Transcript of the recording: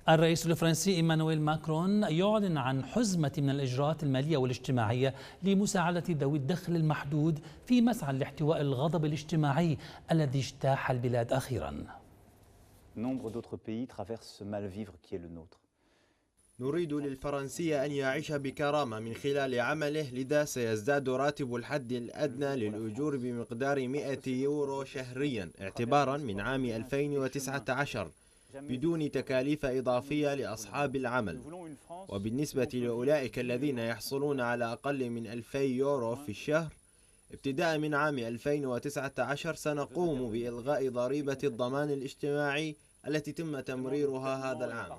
الرئيس الفرنسي إيمانويل ماكرون يعلن عن حزمة من الإجراءات المالية والاجتماعية لمساعدة ذوي الدخل المحدود في مسعى لاحتواء الغضب الاجتماعي الذي اجتاح البلاد أخيرا. نريد للفرنسي أن يعيش بكرامة من خلال عمله، لذا سيزداد راتب الحد الأدنى للأجور بمقدار 100 يورو شهريا اعتبارا من عام 2019 بدون تكاليف إضافية لأصحاب العمل. وبالنسبة لأولئك الذين يحصلون على أقل من 2000 يورو في الشهر ابتداء من عام 2019 سنقوم بإلغاء ضريبة الضمان الاجتماعي التي تم تمريرها هذا العام.